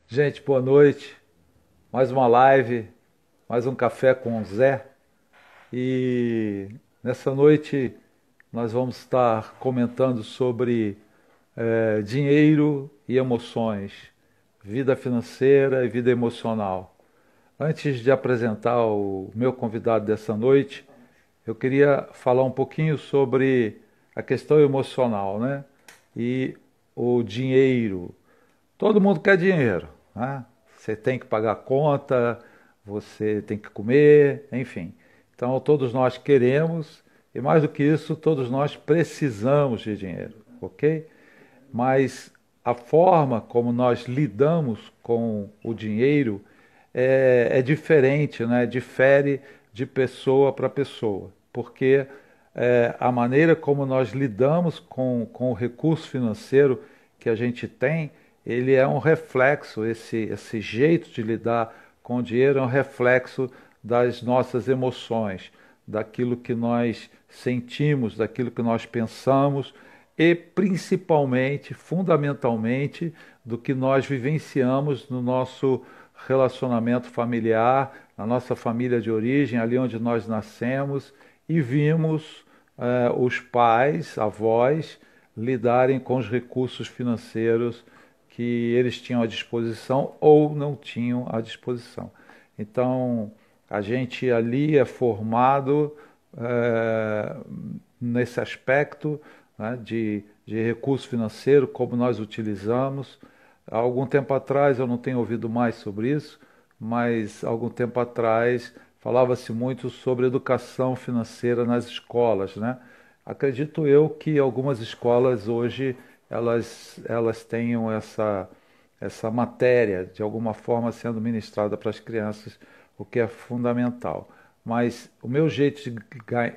Gente, boa noite. Mais uma live, mais um café com o Zé. E nessa noite nós vamos estar comentando sobre dinheiro e emoções, vida financeira e vida emocional. Antes de apresentar o meu convidado dessa noite, eu queria falar um pouquinho sobre a questão emocional, né? E o dinheiro. Todo mundo quer dinheiro, né? Você tem que pagar a conta, você tem que comer, enfim. Então todos nós queremos e mais do que isso, todos nós precisamos de dinheiro, ok? Mas a forma como nós lidamos com o dinheiro é diferente, né? Difere de pessoa para pessoa, porque a maneira como nós lidamos com o recurso financeiro que a gente tem, ele é um reflexo, esse jeito de lidar com o dinheiro é um reflexo das nossas emoções, daquilo que nós sentimos, daquilo que nós pensamos e principalmente, fundamentalmente, do que nós vivenciamos no nosso relacionamento familiar, na nossa família de origem, ali onde nós nascemos e vimos os pais, avós, lidarem com os recursos financeiros que eles tinham à disposição ou não tinham à disposição. Então, a gente ali é formado é, nesse aspecto, né, de recurso financeiro, como nós utilizamos. Há algum tempo atrás, eu não tenho ouvido mais sobre isso, mas há algum tempo atrás falava-se muito sobre educação financeira nas escolas, né? Acredito eu que algumas escolas hoje elas tenham essa matéria de alguma forma sendo ministrada para as crianças, o que é fundamental. Mas o meu jeito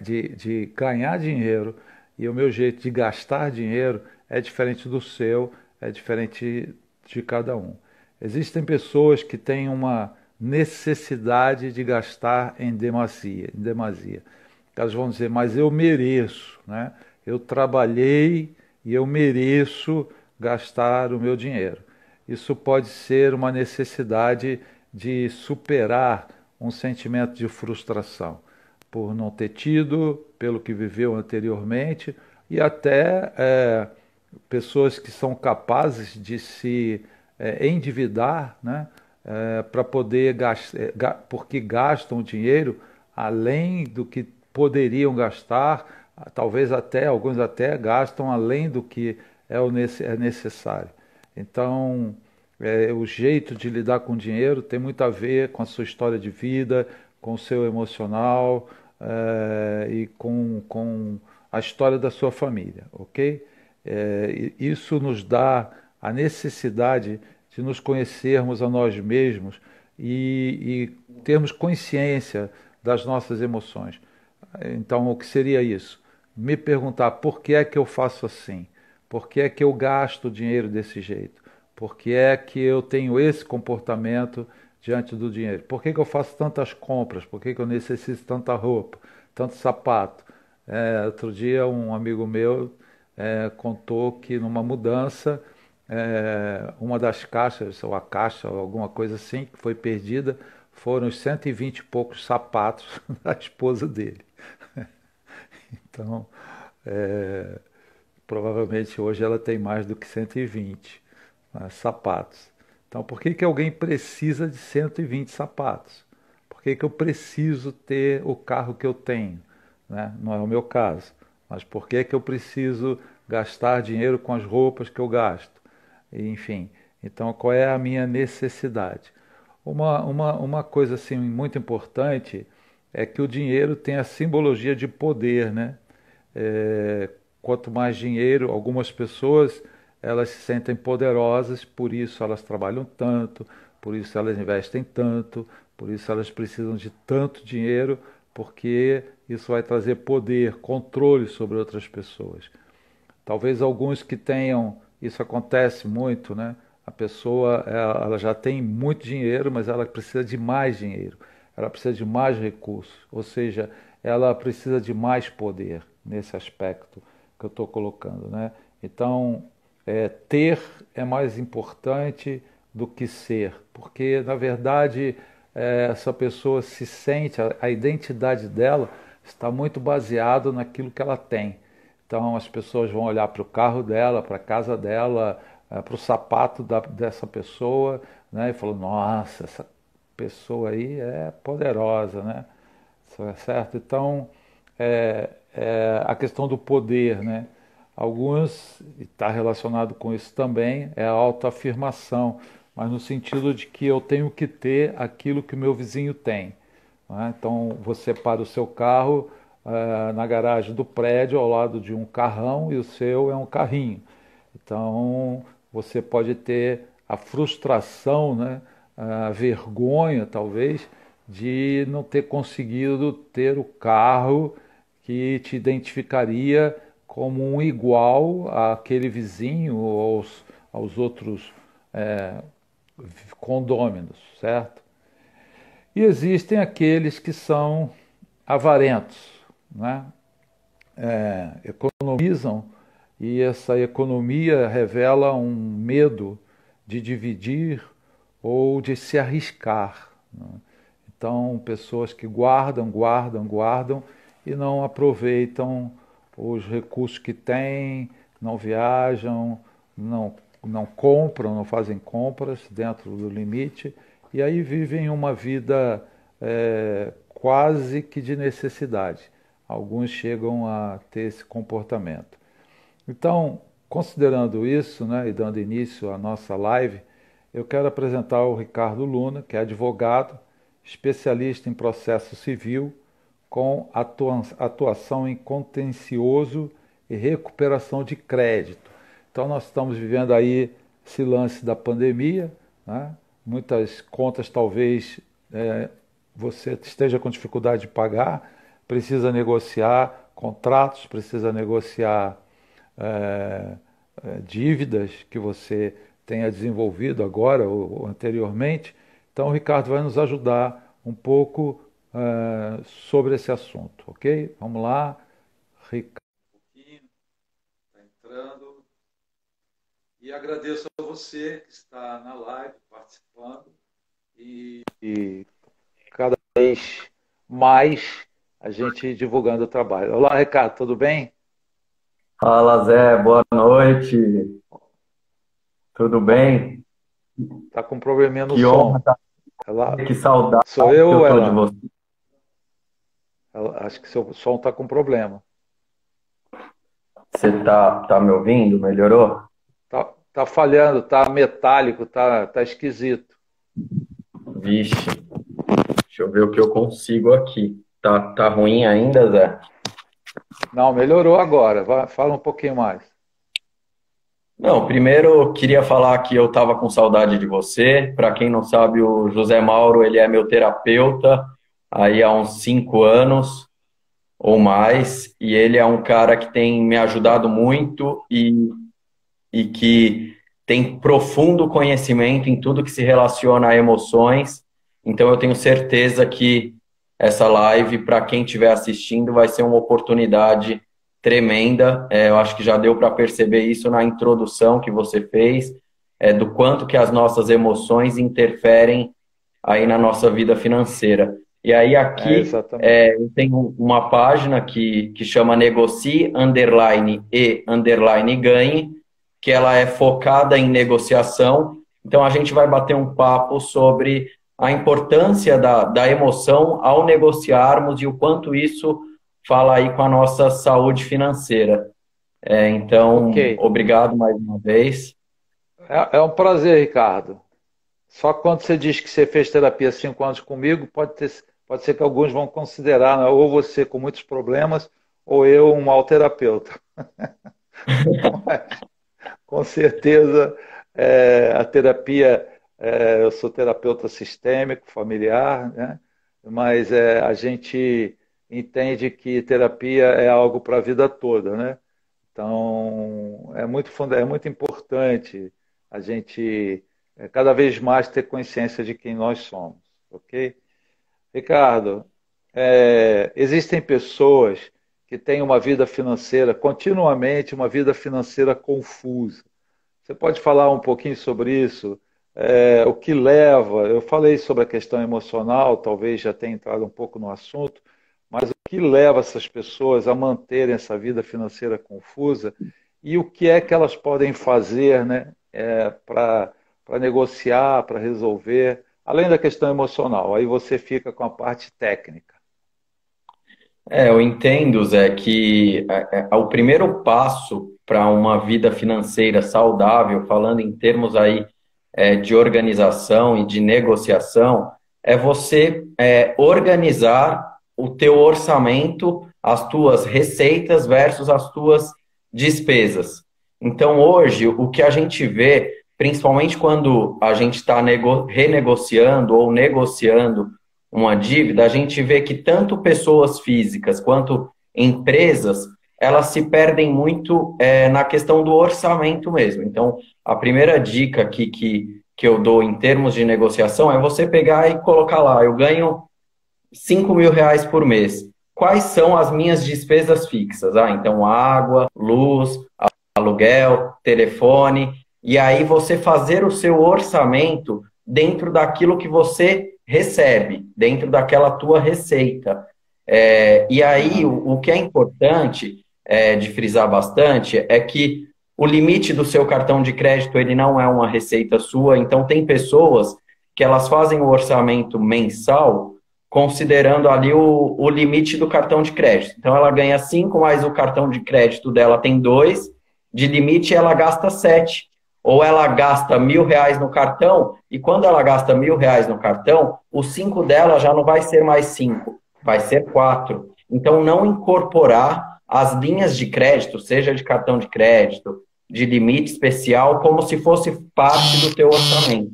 de ganhar dinheiro e o meu jeito de gastar dinheiro é diferente do seu, é diferente de cada um. Existem pessoas que têm uma necessidade de gastar em demasia. Elas vão dizer, mas eu mereço, né? Eu trabalhei e eu mereço gastar o meu dinheiro. Isso pode ser uma necessidade de superar um sentimento de frustração por não ter tido, pelo que viveu anteriormente, e até pessoas que são capazes de se endividar, né, para poder gastar, porque gastam dinheiro além do que poderiam gastar, talvez até, alguns até gastam além do que é necessário. Então, o jeito de lidar com o dinheiro tem muito a ver com a sua história de vida, com o seu emocional e com a história da sua família, ok? Isso nos dá a necessidade de nos conhecermos a nós mesmos e termos consciência das nossas emoções. Então, o que seria isso? Me perguntar por que é que eu faço assim? Por que é que eu gasto dinheiro desse jeito? Por que é que eu tenho esse comportamento diante do dinheiro? Por que que eu faço tantas compras? Por que que eu necessito tanta roupa, tanto sapato? Outro dia um amigo meu contou que numa mudança uma das caixas, ou a caixa, ou alguma coisa assim, que foi perdida, foram os 120 e poucos sapatos da esposa dele. Então, é, provavelmente hoje ela tem mais do que 120, né, sapatos. Então, por que que alguém precisa de 120 sapatos? Por que que eu preciso ter o carro que eu tenho? Né? Não é o meu caso. Mas por que que eu preciso gastar dinheiro com as roupas que eu gasto? Enfim, então qual é a minha necessidade? Uma coisa assim muito importante é que o dinheiro tem a simbologia de poder, né? É, quanto mais dinheiro, algumas pessoas elas se sentem poderosas, por isso elas trabalham tanto, por isso elas investem tanto, por isso elas precisam de tanto dinheiro, porque isso vai trazer poder, controle sobre outras pessoas. Talvez alguns que tenham, isso acontece muito, né? A pessoa ela já tem muito dinheiro, mas ela precisa de mais dinheiro, ela precisa de mais recursos, ou seja, ela precisa de mais poder nesse aspecto que eu estou colocando, né? Então, ter é mais importante do que ser, porque na verdade essa pessoa se sente, a identidade dela está muito baseado naquilo que ela tem. Então as pessoas vão olhar para o carro dela, para a casa dela, para o sapato dessa pessoa, né, e falam, nossa, essa pessoa aí é poderosa, né? Certo? Então, a questão do poder, né? Alguns, e está relacionado com isso também, é a autoafirmação, mas no sentido de que eu tenho que ter aquilo que o meu vizinho tem. Né? Então, você para o seu carro na garagem do prédio, ao lado de um carrão, e o seu é um carrinho. Então, você pode ter a frustração, né? A vergonha, talvez, de não ter conseguido ter o carro que te identificaria como um igual àquele vizinho ou aos outros é, condôminos, certo? E existem aqueles que são avarentos, né? Economizam, e essa economia revela um medo de dividir ou de se arriscar, né? Então, pessoas que guardam, guardam, guardam e não aproveitam os recursos que têm, não viajam, não compram, não fazem compras dentro do limite, e aí vivem uma vida quase que de necessidade. Alguns chegam a ter esse comportamento. Então, considerando isso, né, e dando início à nossa live, eu quero apresentar o Ricardo Luna, que é advogado, especialista em processo civil, com atuação em contencioso e recuperação de crédito. Então, nós estamos vivendo aí esse lance da pandemia, né? Muitas contas talvez você esteja com dificuldade de pagar, precisa negociar contratos, precisa negociar dívidas que você tenha desenvolvido agora ou anteriormente. Então, o Ricardo vai nos ajudar um pouco sobre esse assunto, ok? Vamos lá, Ricardo. Está entrando. E agradeço a você que está na live, participando, e cada vez mais a gente divulgando o trabalho. Olá, Ricardo, tudo bem? Fala, Zé, boa noite. Tudo bem? Tá com um probleminha no Que honra som. estar Ela, aqui, que saudade sou que eu eu ou tô de ela? você. Acho que seu som está com problema. Você tá me ouvindo? Melhorou? Tá falhando, tá metálico, tá esquisito. Vixe, deixa eu ver o que eu consigo aqui. Tá ruim ainda, Zé? Não, melhorou agora. Fala um pouquinho mais. Não, primeiro eu queria falar que eu tava com saudade de você. Para quem não sabe, o José Mauro, ele é meu terapeuta aí há uns 5 anos ou mais, e ele é um cara que tem me ajudado muito e que tem profundo conhecimento em tudo que se relaciona a emoções. Então, eu tenho certeza que essa live, para quem estiver assistindo, vai ser uma oportunidade tremenda. Eu acho que já deu para perceber isso na introdução que você fez, do quanto que as nossas emoções interferem aí na nossa vida financeira. E aí aqui Exatamente. eu tenho uma página que chama Negocie, Ganhe, que ela é focada em negociação. Então, a gente vai bater um papo sobre a importância da emoção ao negociarmos e o quanto isso fala aí com a nossa saúde financeira. Ok. Então, obrigado mais uma vez. É um prazer, Ricardo. Só quando você diz que você fez terapia há 5 anos comigo, pode ser que alguns vão considerar, né, ou você com muitos problemas, ou eu um mau terapeuta. Mas, com certeza, a terapia, eu sou terapeuta sistêmico, familiar, né? Mas a gente entende que terapia é algo para a vida toda, né? Então, é muito importante a gente cada vez mais ter consciência de quem nós somos, ok? Ricardo, existem pessoas que têm uma vida financeira, continuamente uma vida financeira confusa. Você pode falar um pouquinho sobre isso? o que leva, eu falei sobre a questão emocional, talvez já tenha entrado um pouco no assunto, mas o que leva essas pessoas a manterem essa vida financeira confusa e o que é que elas podem fazer, né, para negociar, para resolver, além da questão emocional. Aí você fica com a parte técnica. Eu entendo, Zé, que o primeiro passo para uma vida financeira saudável, falando em termos aí de organização e de negociação, é você organizar o teu orçamento, as tuas receitas versus as tuas despesas. Então, hoje, o que a gente vê, principalmente quando a gente está renegociando ou negociando uma dívida, a gente vê que tanto pessoas físicas quanto empresas, elas se perdem muito na questão do orçamento mesmo. Então, a primeira dica aqui que eu dou em termos de negociação é você pegar e colocar lá, eu ganho R$ 5.000 por mês. Quais são as minhas despesas fixas? Então, água, luz, aluguel, telefone, e aí você fazer o seu orçamento dentro daquilo que você recebe, dentro daquela tua receita. E aí, o que é importante de frisar bastante é que o limite do seu cartão de crédito ele não é uma receita sua, então tem pessoas que elas fazem o orçamento mensal considerando ali o limite do cartão de crédito. Então ela ganha 5, mas o cartão de crédito dela tem 2, de limite ela gasta 7. Ou ela gasta R$ 1.000 no cartão, e quando ela gasta R$ 1.000 no cartão, os 5 dela já não vai ser mais 5, vai ser 4. Então, não incorporar as linhas de crédito, seja de cartão de crédito, de limite especial, como se fosse parte do teu orçamento.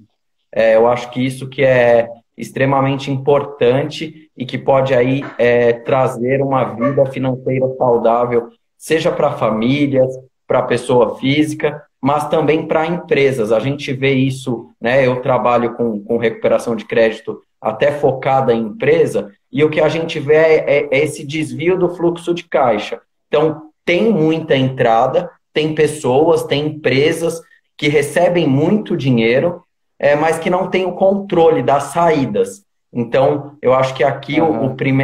Eu acho que isso que é extremamente importante e que pode aí trazer uma vida financeira saudável, seja para famílias, para pessoa física, mas também para empresas. A gente vê isso, né? Eu trabalho com recuperação de crédito até focada em empresa, e o que a gente vê é esse desvio do fluxo de caixa. Então, tem muita entrada, tem pessoas, tem empresas que recebem muito dinheiro, mas que não têm o controle das saídas. Então, eu acho que aqui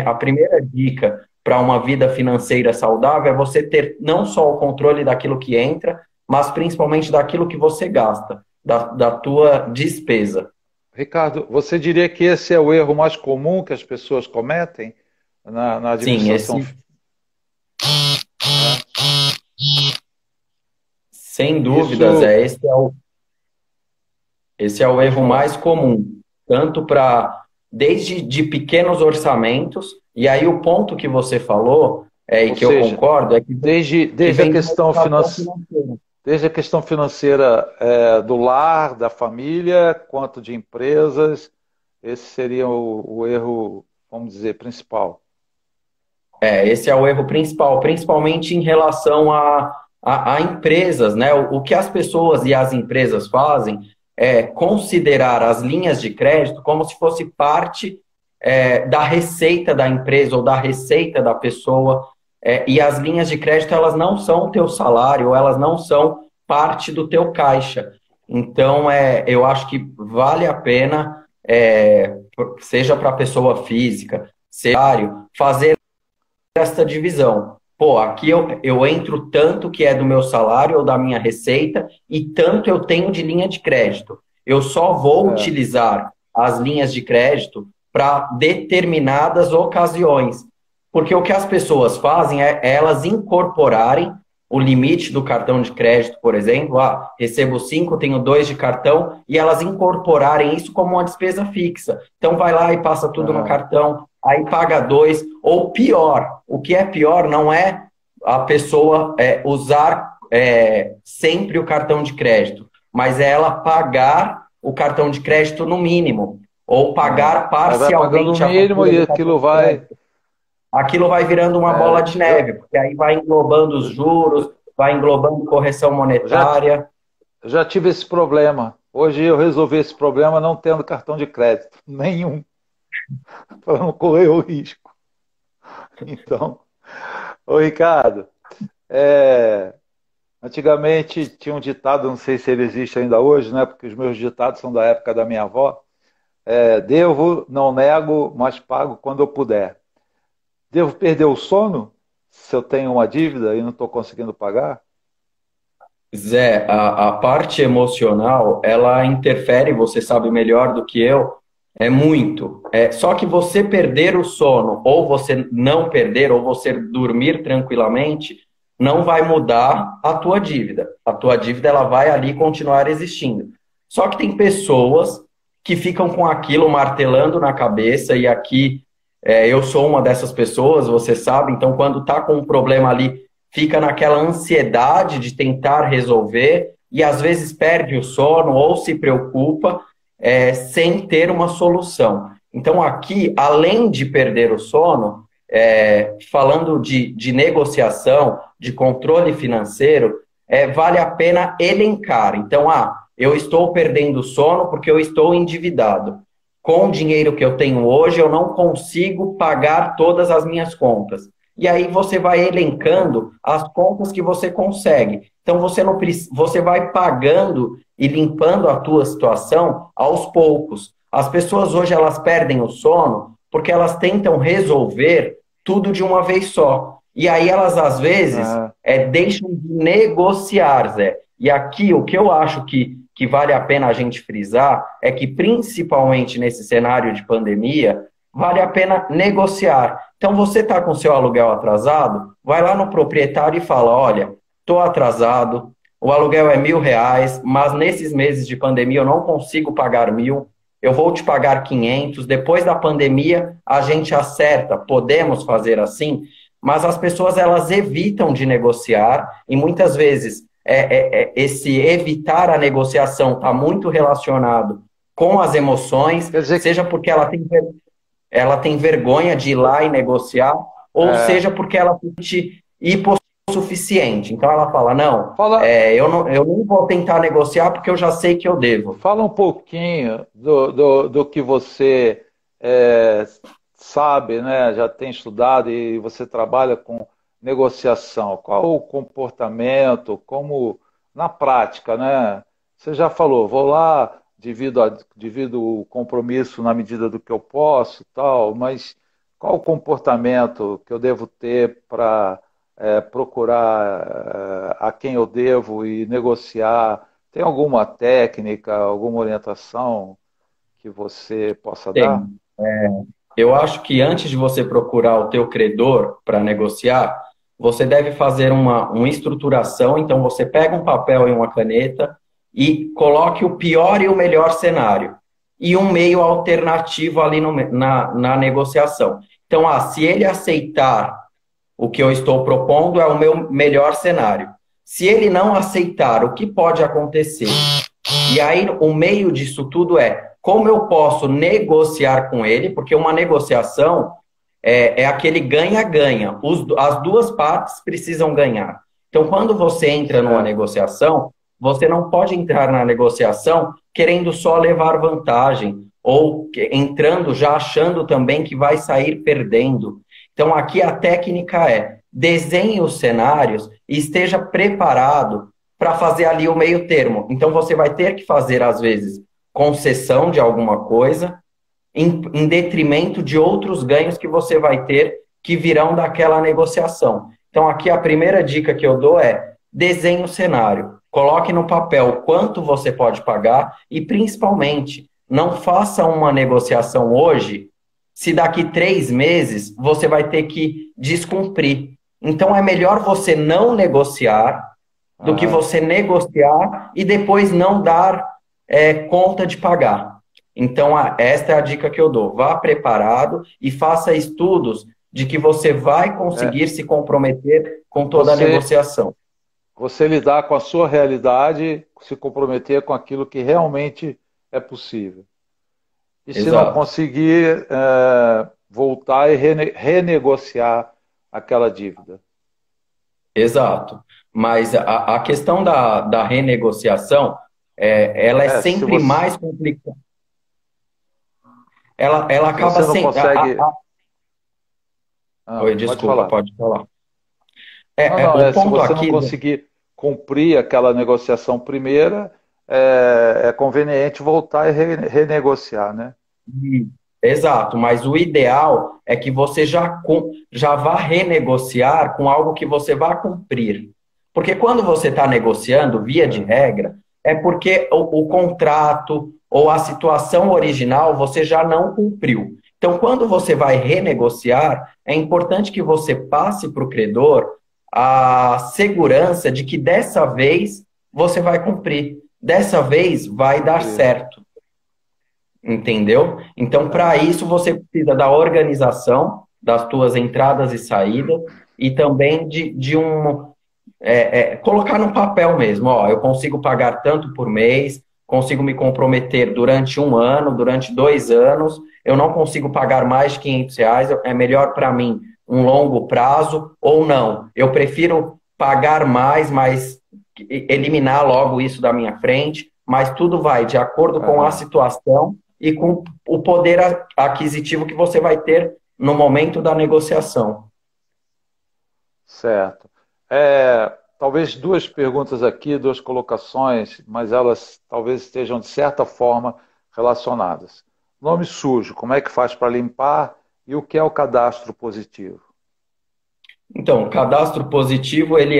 a primeira dica para uma vida financeira saudável é você ter não só o controle daquilo que entra, mas principalmente daquilo que você gasta, da tua despesa. Ricardo, você diria que esse é o erro mais comum que as pessoas cometem na Sim, administração? sem dúvidas, esse é o erro mais comum, tanto para desde de pequenos orçamentos, e aí o ponto que você falou, e que eu concordo, é que desde a questão financeira. Desde a questão financeira do lar, da família, quanto de empresas, esse seria o erro, vamos dizer, principal. Esse é o erro principal, principalmente em relação a empresas, né? O que as pessoas e as empresas fazem é considerar as linhas de crédito como se fosse parte da receita da empresa ou da receita da pessoa, e as linhas de crédito, elas não são o teu salário, elas não são parte do teu caixa. Então, eu acho que vale a pena, seja para a pessoa física, fazer essa divisão. Pô, aqui eu entro tanto que é do meu salário ou da minha receita e tanto eu tenho de linha de crédito. Eu só vou utilizar as linhas de crédito para determinadas ocasiões. Porque o que as pessoas fazem é elas incorporarem o limite do cartão de crédito, por exemplo, recebo 5, tenho 2 de cartão, e elas incorporarem isso como uma despesa fixa. Então vai lá e passa tudo no cartão, aí paga 2, ou pior, o que é pior não é a pessoa usar sempre o cartão de crédito, mas é ela pagar o cartão de crédito no mínimo, ou pagar parcialmente vai pagando o mínimo e aquilo vai virando uma bola de neve, porque aí vai englobando os juros, vai englobando correção monetária. Já tive esse problema. Hoje eu resolvi esse problema não tendo cartão de crédito nenhum, para não correr o risco. Então, ô Ricardo, Antigamente tinha um ditado, não sei se ele existe ainda hoje, né? Porque os meus ditados são da época da minha avó. Devo, não nego, mas pago quando eu puder. Devo perder o sono se eu tenho uma dívida e não estou conseguindo pagar? Zé, a parte emocional, ela interfere, você sabe melhor do que eu, é muito. Só que você perder o sono, ou você não perder, ou você dormir tranquilamente, não vai mudar a tua dívida. A tua dívida, ela vai ali continuar existindo. Só que tem pessoas que ficam com aquilo martelando na cabeça, e aqui eu sou uma dessas pessoas, você sabe, então quando tá com um problema ali fica naquela ansiedade de tentar resolver e às vezes perde o sono ou se preocupa sem ter uma solução. Então, aqui, além de perder o sono, falando de negociação, de controle financeiro, vale a pena elencar. Então, eu estou perdendo o sono porque eu estou endividado. Com o dinheiro que eu tenho hoje, eu não consigo pagar todas as minhas contas. E aí você vai elencando as contas que você consegue. Então você não você vai pagando e limpando a tua situação aos poucos. As pessoas hoje elas perdem o sono porque elas tentam resolver tudo de uma vez só. E aí elas às vezes Ah, deixam de negociar, Zé. E aqui o que eu acho que vale a pena a gente frisar é que principalmente nesse cenário de pandemia, vale a pena negociar. Então, você está com seu aluguel atrasado, vai lá no proprietário e fala, olha, estou atrasado, o aluguel é R$ 1.000, mas nesses meses de pandemia eu não consigo pagar 1.000, eu vou te pagar 500, depois da pandemia a gente acerta, podemos fazer assim, mas as pessoas elas evitam de negociar e muitas vezes esse evitar a negociação está muito relacionado com as emoções, quer dizer que seja porque ela tem vergonha de ir lá e negociar, ou é, seja, porque ela se sente hipossuficiente. Então ela fala, não, fala, eu não vou tentar negociar porque eu já sei que eu devo. fala um pouquinho do que você é, sabe, né? Já tem estudado e você trabalha com negociação. Qual o comportamento, como na prática, né? Você já falou, vou lá, divido o compromisso na medida do que eu posso, tal, mas qual o comportamento que eu devo ter para procurar a quem eu devo e negociar? Tem alguma técnica, alguma orientação que você possa dar? Tem. Eu acho que antes de você procurar o teu credor para negociar, você deve fazer uma estruturação. Então, você pega um papel e uma caneta e coloque o pior e o melhor cenário e um meio alternativo ali na negociação. Então, se ele aceitar o que eu estou propondo, é o meu melhor cenário. Se ele não aceitar, o que pode acontecer? E aí, o meio disso tudo é como eu posso negociar com ele, porque uma negociação é aquele ganha-ganha. As duas partes precisam ganhar. Então, quando você entra numa Certo. negociação, você não pode entrar na negociação querendo só levar vantagem, ou entrando já achando também que vai sair perdendo. Então, aqui a técnica é desenhe os cenários e esteja preparado para fazer ali o meio termo. Então, você vai ter que fazer, às vezes, concessão de alguma coisa, em detrimento de outros ganhos que você vai ter que virão daquela negociação. Então, aqui a primeira dica que eu dou é desenhe o cenário, coloque no papel quanto você pode pagar e, principalmente, não faça uma negociação hoje se daqui 3 meses você vai ter que descumprir. Então, é melhor você não negociar do que Aham. você negociar e depois não dar conta de pagar. Então, esta é a dica que eu dou. Vá preparado e faça estudos de que você vai É, conseguir se comprometer com toda a você, negociação. você lidar com a sua realidade, se comprometer com aquilo que realmente é possível. E se não Exato, conseguir, voltar e renegociar aquela dívida. exato. Mas a questão da renegociação, ela é Se sempre você, mais complicada. Ela se acaba você não sem. consegue. Oi, Pode desculpa, falar. pode falar. Não, não, O se ponto você não aqui. conseguir cumprir aquela negociação primeira, é conveniente voltar e renegociar, né? Hum. Exato, mas o ideal é que você já vá renegociar com algo que você vá cumprir. Porque quando você está negociando, via de É, regra, é porque o contrato ou a situação original você já não cumpriu. Então, quando você vai renegociar, é importante que você passe para o credor a segurança de que dessa vez você vai cumprir. Dessa vez vai dar cumprir. certo. Entendeu? Então, para É, isso, você precisa da organização das tuas entradas e saídas e também de colocar no papel mesmo. Ó, eu consigo pagar tanto por mês, consigo me comprometer durante um ano, durante 2 anos, eu não consigo pagar mais de R$ 500, é melhor para mim um longo prazo ou não. Eu prefiro pagar mais, mas eliminar logo isso da minha frente, mas tudo vai de acordo com a aham, situação e com o poder aquisitivo que você vai ter no momento da negociação. certo. Talvez duas perguntas aqui, duas colocações, mas elas talvez estejam de certa forma relacionadas. Nome sujo, como é que faz para limpar e o que é o cadastro positivo? Então, o cadastro positivo, ele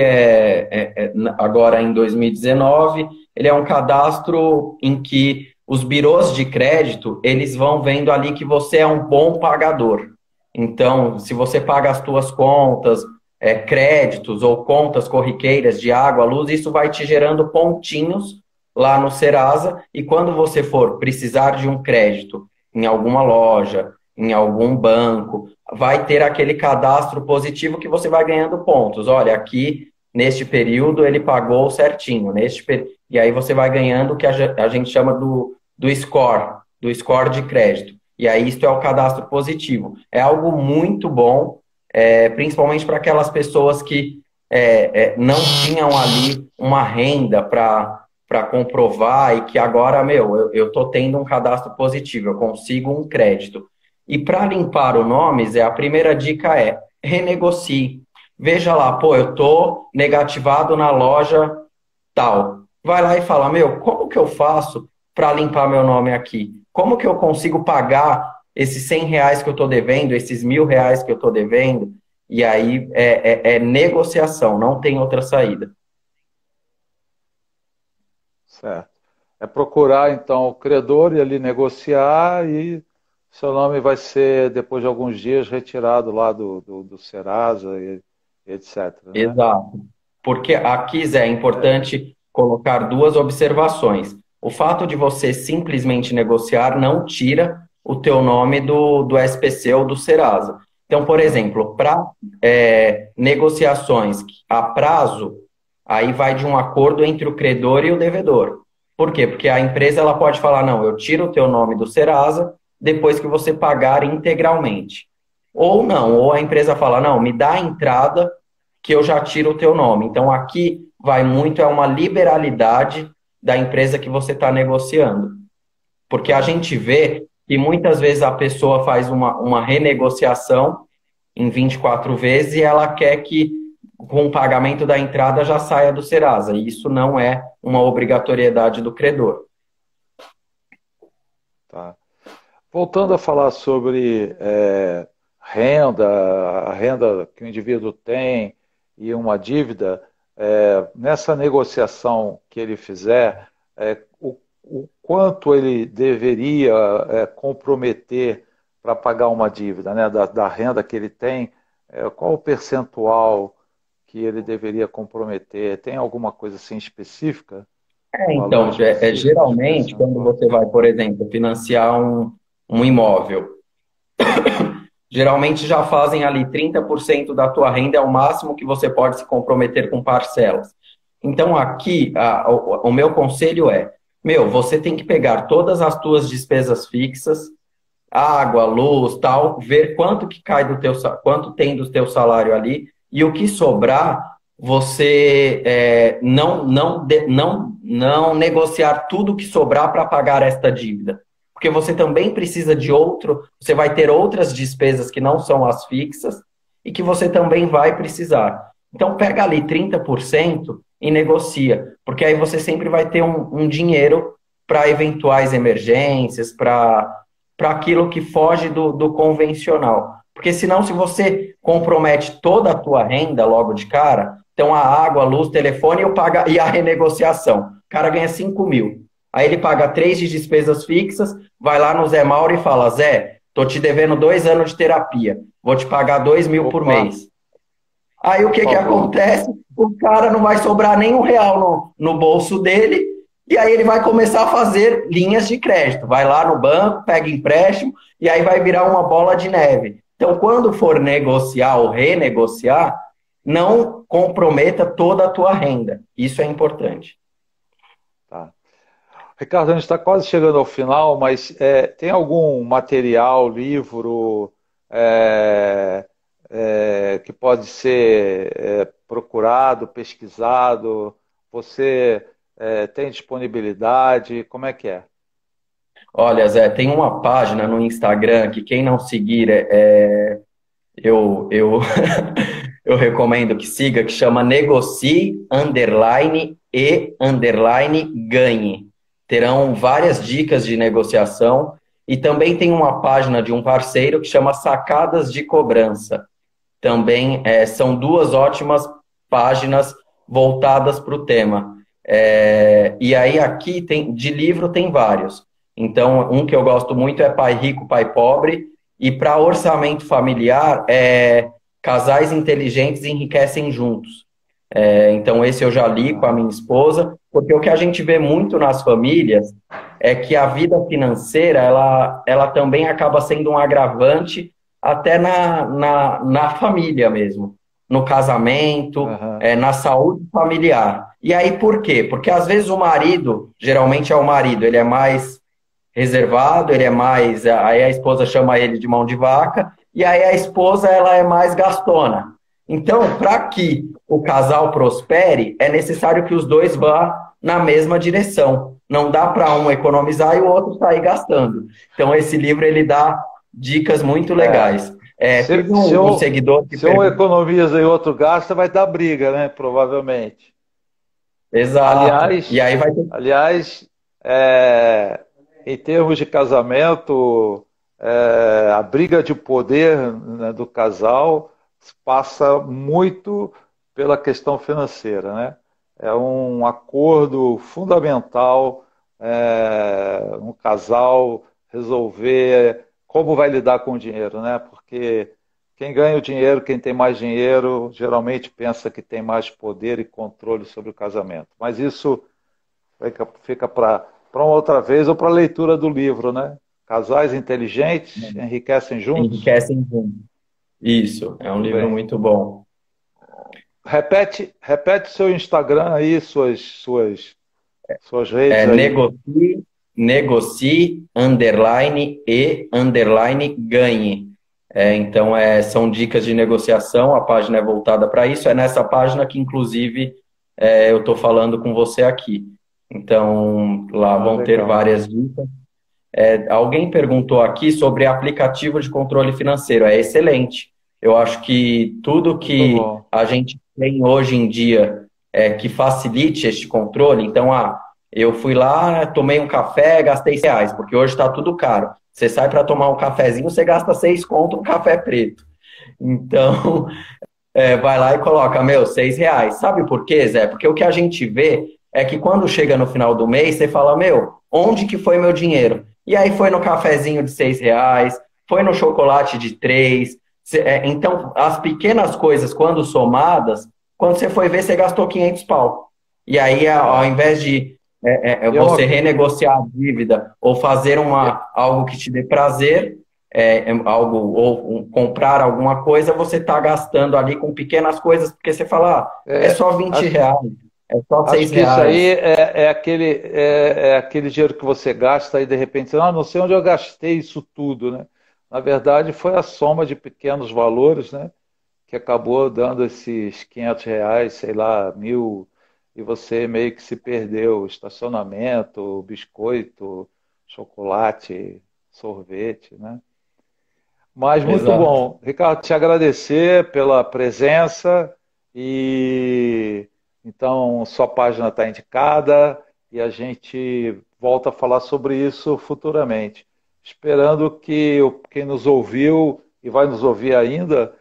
agora em 2019, ele é um cadastro em que os birôs de crédito, eles vão vendo ali que você é um bom pagador. Então, se você paga as suas contas, créditos ou contas corriqueiras de água, luz, isso vai te gerando pontinhos lá no Serasa, e quando você for precisar de um crédito em alguma loja, em algum banco, vai ter aquele cadastro positivo que você vai ganhando pontos. Olha, aqui neste período ele pagou certinho, e aí você vai ganhando o que a gente chama do score de crédito. E aí isso é o cadastro positivo. É algo muito bom, principalmente para aquelas pessoas que não tinham ali uma renda para comprovar e que agora, eu estou tendo um cadastro positivo, eu consigo um crédito. E para limpar o nomes, a primeira dica é renegocie. Veja lá, pô, eu tô negativado na loja tal. Vai lá e fala, como que eu faço para limpar meu nome aqui? Como que eu consigo pagar esses R$ 100 que eu estou devendo, esses R$ 1.000 que eu estou devendo? E aí é negociação, não tem outra saída. Certo. É procurar então o credor e ali negociar e seu nome vai ser, depois de alguns dias, retirado lá do Serasa e etc, né? Exato. Porque aqui, Zé, é importante colocar duas observações. O fato de você simplesmente negociar não tira o teu nome do SPC ou do Serasa. Então, por exemplo, para negociações a prazo, aí vai de um acordo entre o credor e o devedor. Por quê? Porque a empresa ela pode falar, não, eu tiro o teu nome do Serasa depois que você pagar integralmente. Ou não, ou a empresa fala, não, me dá a entrada que eu já tiro o teu nome. Então, aqui vai muito, é uma liberalidade da empresa que você está negociando. Porque a Aham. gente vê que muitas vezes a pessoa faz uma renegociação em 24 vezes e ela quer que, com o pagamento da entrada, já saia do Serasa. E isso não é uma obrigatoriedade do credor. Tá. Voltando a falar sobre renda, a renda que o indivíduo tem e uma dívida, nessa negociação que ele fizer, o quanto ele deveria comprometer para pagar uma dívida, né, da renda que ele tem, qual o percentual que ele deveria comprometer? Tem alguma coisa assim específica? Um valor Então, específico de geralmente, quando percentual? você vai, por exemplo, financiar um imóvel, geralmente já fazem ali 30% da tua renda, é o máximo que você pode se comprometer com parcelas. Então, aqui, o meu conselho é, você tem que pegar todas as tuas despesas fixas, água, luz, tal, ver quanto que cai quanto tem do teu salário ali, e o que sobrar, você não negociar tudo que sobrar para pagar esta dívida. Porque você também precisa de você vai ter outras despesas que não são as fixas e que você também vai precisar. Então, pega ali 30% e negocia, porque aí você sempre vai ter um dinheiro para eventuais emergências, para aquilo que foge do convencional. Porque senão, se você compromete toda a tua renda logo de cara, então a água, a luz, telefone e a renegociação. O cara ganha 5 mil. Aí ele paga 3 de despesas fixas, vai lá no Zé Mauro e fala, Zé, tô te devendo 2 anos de terapia, vou te pagar 2 mil por Opa, mês. Aí o por que que favor. acontece? O cara não vai sobrar nem R$ 1 no bolso dele, e aí ele vai começar a fazer linhas de crédito. Vai lá no banco, pega empréstimo, e aí vai virar uma bola de neve. Então, quando for negociar ou renegociar, não comprometa toda a tua renda. Isso é importante. Tá. Ricardo, a gente está quase chegando ao final, mas tem algum material, livro, é, que pode ser procurado, pesquisado? Você tem disponibilidade? Como é que é? Olha, Zé, tem uma página no Instagram que quem não seguir, eu eu recomendo que siga, que chama Negocie, underline e underline ganhe. Terão várias dicas de negociação e também tem uma página de um parceiro que chama Sacadas de Cobrança. Também são duas ótimas páginas voltadas para o tema. E aí aqui tem de livro tem vários. Então, um que eu gosto muito é Pai Rico, Pai Pobre, e para orçamento familiar Casais Inteligentes Enriquecem Juntos. Então, esse eu já li com a minha esposa, porque o que a gente vê muito nas famílias é que a vida financeira, ela também acaba sendo um agravante até na família mesmo, no casamento, Aham. na saúde familiar. E aí, por quê? Porque às vezes o marido, geralmente é o marido, ele é mais reservado, ele é mais. Aí a esposa chama ele de mão de vaca, e aí a esposa ela é mais gastona. Então, para que o casal prospere, é necessário que os dois vá na mesma direção. Não dá para um economizar e o outro sair gastando. Então, esse livro ele dá dicas muito É. legais. Se, Teve se, um um, seguidor que se um perguntou. economiza e outro gasta, vai dar briga, né? Provavelmente. Exato. E Aliás, aí vai ter. aliás, é, em termos de casamento, a briga de poder, né, do casal passa muito pela questão financeira, né? É um acordo fundamental, um casal resolver como vai lidar com o dinheiro, né? Porque quem ganha o dinheiro, quem tem mais dinheiro, geralmente pensa que tem mais poder e controle sobre o casamento. Mas isso fica para uma outra vez ou para a leitura do livro, né? Casais inteligentes enriquecem juntos. Enriquecem juntos. Isso, é um Muito livro bem. muito bom. Repete seu Instagram aí, suas redes aí. Negocie, underline e underline ganhe. Então, são dicas de negociação, a página é voltada para isso, é nessa página que, inclusive, eu estou falando com você aqui. Então, lá Ah, vão ter legal. várias dicas. Alguém perguntou aqui sobre aplicativo de controle financeiro. É excelente. Eu acho que tudo Muito que bom. a gente tem hoje em dia que facilite este controle. Então, eu fui lá, tomei um café, gastei R$ 6, porque hoje está tudo caro. Você sai para tomar um cafezinho, você gasta 6 conto no café preto. Então, vai lá e coloca, meu, R$ 6. Sabe por quê, Zé? Porque o que a gente vê é que quando chega no final do mês, você fala, meu, onde que foi meu dinheiro? E aí foi no cafezinho de R$ 6, foi no chocolate de 3. Então, as pequenas coisas, quando somadas, quando você foi ver, você gastou 500 pau. E aí, ao É. invés de E é você uma, renegociar a dívida ou fazer algo que te dê prazer, algo ou comprar alguma coisa, você está gastando ali com pequenas coisas, porque você fala, é é, só acho, R$ 20, é só acho seis que isso aí reais. é aquele dinheiro que você gasta e de repente, não sei onde eu gastei isso tudo, né? Na verdade, foi a soma de pequenos valores, né? Que acabou dando esses R$ 500, sei lá, 1.000, e você meio que se perdeu. Estacionamento, biscoito, chocolate, sorvete, né? Mas muito Exato. bom. Ricardo, te agradecer pela presença e Então, sua página está indicada e a gente volta a falar sobre isso futuramente. Esperando que quem nos ouviu e vai nos ouvir ainda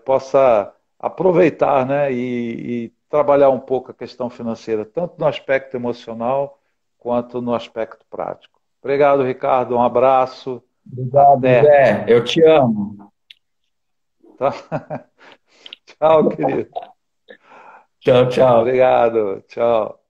possa aproveitar, né, e trabalhar um pouco a questão financeira, tanto no aspecto emocional quanto no aspecto prático. Obrigado, Ricardo. Um abraço. Obrigado, Até. Zé. Eu te amo. Tá? Tchau, querido. Tchau, tchau. Obrigado. Tchau.